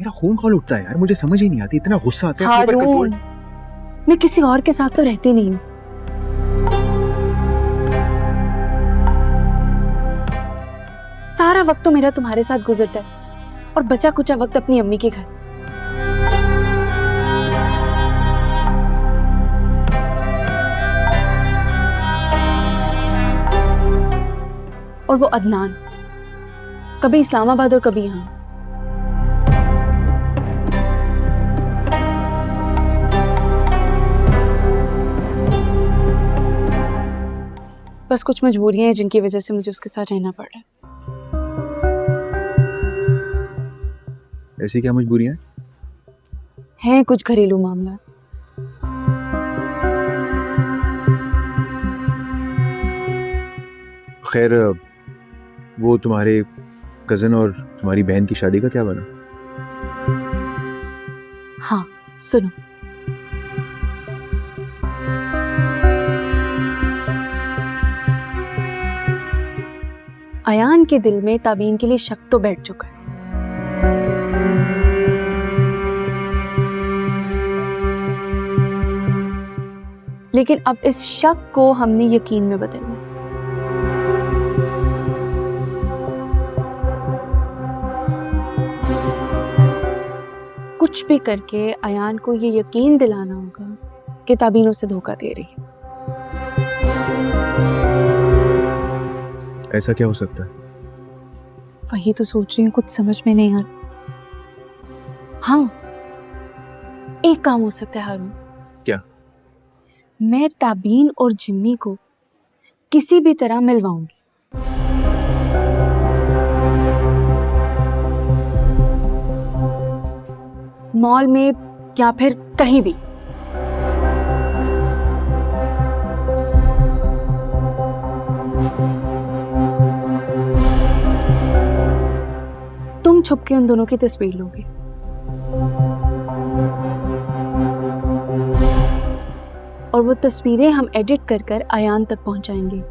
मेरा खून खौल उठता है यार, मुझे समझ ही नहीं आती, इतना गुस्सा आता है अपने ऊपर हारून, कंट्रोल। मैं किसी और के साथ तो रहती नहीं हूँ। सारा वक्त तो मेरा तुम्हारे साथ गुजरता है और बचा कुचा वक्त अपनी अम्मी के घर। और वो अदनान, कभी इस्लामाबाद और कभी यहाँ। बस कुछ मजबूरियां हैं जिनकी वजह से मुझे उसके साथ रहना पड़ रहा है। ऐसी क्या मजबूरियां हैं कुछ घरेलू मामला। खैर, वो तुम्हारे कजन और तुम्हारी बहन की शादी का क्या बना? हाँ सुनो, अयान के दिल में ताबीन के लिए शक तो बैठ चुका है। लेकिन अब इस शक को हमने यकीन में बदलना है। कुछ भी करके अयान को ये यकीन दिलाना होगा कि ताबीन उसे धोखा दे रही है। ऐसा क्या हो सकता है? वही तो सोच रही हूँ, कुछ समझ में नहीं आ रहा। हाँ, एक काम हो सकता है हारून। क्या? मैं ताबीन और जिम्मी को किसी भी तरह मिलवाऊंगी। मॉल में या फिर कहीं भी। तुम छुप के उन दोनों की तस्वीर लोगे और वो तस्वीरें हम एडिट कर कर अयान तक पहुंचाएंगे।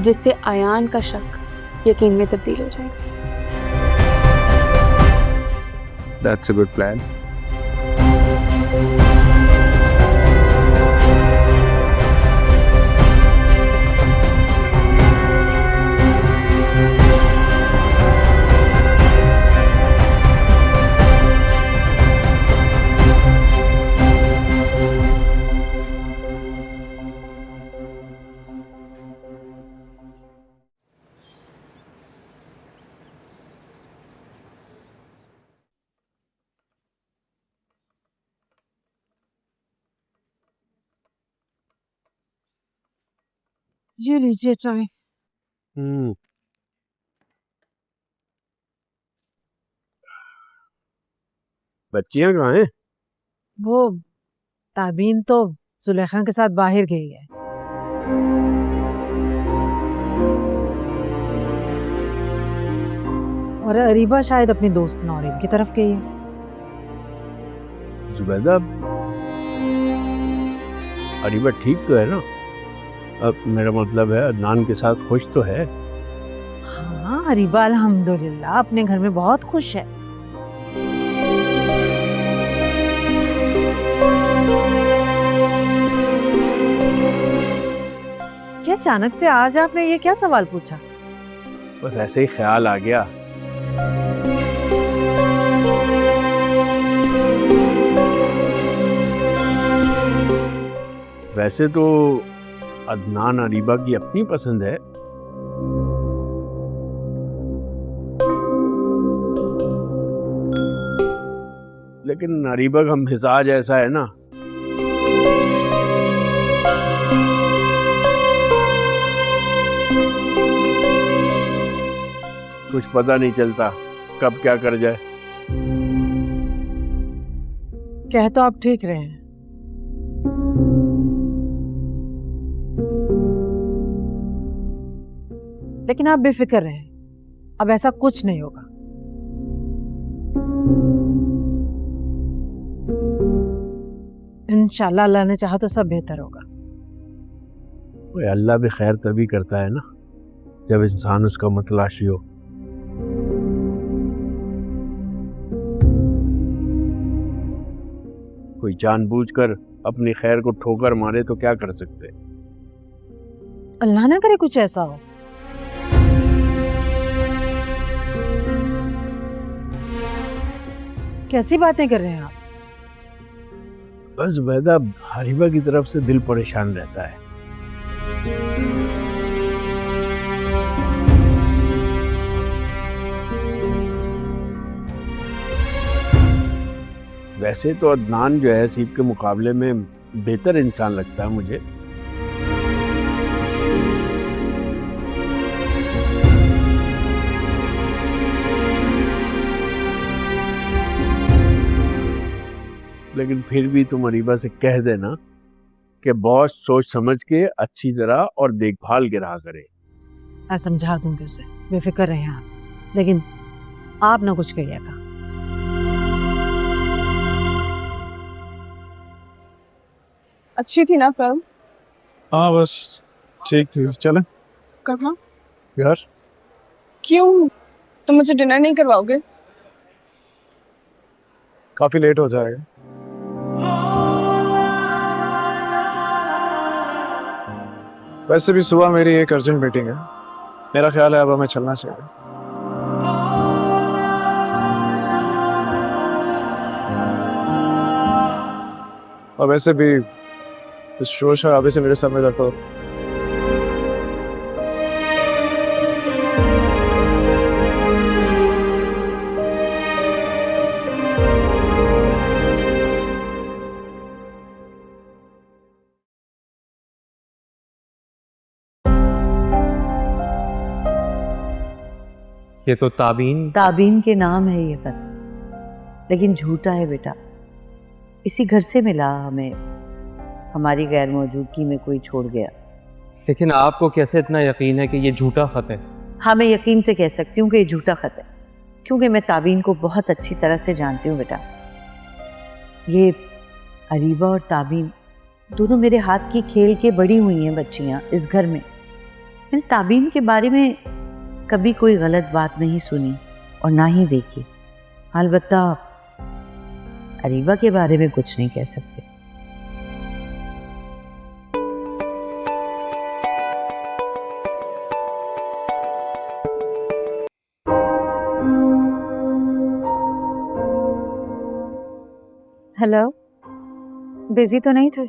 जिससे अयान का शक यकीन में तब्दील हो जाएगा। That's a good plan. ये लीजिए चाय। बच्चियां कहाँ हैं? वो ताबीन तो जुलेखा के साथ बाहर गई है। और अरीबा शायद अपनी दोस्त नौरीन की तरफ गई है। जुबैदा, अरीबा ठीक तो है ना? अब मेरा मतलब है अदनान के साथ खुश तो है? हाँ, अरीबा अल्हम्दुलिल्लाह अपने घर में बहुत खुश है। ये अचानक से आज आपने ये क्या सवाल पूछा? बस ऐसे ही ख्याल आ गया। वैसे तो अदनान अरीबा की अपनी पसंद है, लेकिन अरीबा का मिजाज ऐसा है ना, कुछ पता नहीं चलता कब क्या कर जाए। कह तो आप ठीक रहे हैं, लेकिन आप बेफिक्र रहें, अब ऐसा कुछ नहीं होगा। इंशाल्लाह अल्लाह ने चाहा तो सब बेहतर होगा। वो अल्लाह भी खैर तभी करता है ना जब इंसान उसका मतलाशी हो। कोई जानबूझकर अपनी खैर को ठोकर मारे तो क्या कर सकते। अल्लाह ना करे कुछ ऐसा हो। कैसी बातें कर रहे हैं आप? बस वैदा हरीबा की तरफ से दिल परेशान रहता है। वैसे तो अदनान जो है सीप के मुकाबले में बेहतर इंसान लगता है मुझे। लेकिन फिर भी तुम अरीबा से कह देना कि बॉस सोच समझ के अच्छी तरह और देखभाल के रहा करे। मैं समझा दूंगी उसे, बेफिक्र रहे आप। लेकिन आप ना कुछ कहिएगा। अच्छी थी ना फिल्म? हाँ बस ठीक थी। चलें कहाँ? यार क्यों? तुम मुझे डिनर नहीं करवाओगे? काफी लेट हो जाएगा। वैसे भी सुबह मेरी एक अर्जेंट मीटिंग है। मेरा ख्याल है अब हमें चलना चाहिए। और वैसे भी इस शोर शराबे से मेरे सर में दर्द हो। ये तो ताबीन के नाम है ये खत, लेकिन झूठा है बेटा। इसी घर से मिला हमें, हमारी गैर मौजूदगी में कोई छोड़ गया। लेकिन आपको कैसे इतना यकीन है कि ये झूठा खत है? हाँ, मैं यकीन से कह सकती हूँ कि ये झूठा खत है, क्योंकि मैं ताबीन को बहुत अच्छी तरह से जानती हूँ बेटा। ये अरीबा और ताबीन दोनों मेरे हाथ की खेल के बड़ी हुई हैं बच्चियाँ इस घर में। मैंने ताबीन के बारे में कभी कोई गलत बात नहीं सुनी और ना ही देखी। अलबत्ता अरीबा के बारे में कुछ नहीं कह सकते। हेलो, बिजी तो नहीं थे?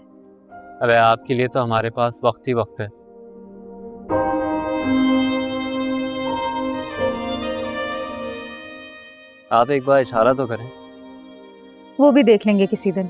अरे आपके लिए तो हमारे पास वक्त ही वक्त है। आप एक बार इशारा तो करें। वो भी देख लेंगे किसी दिन।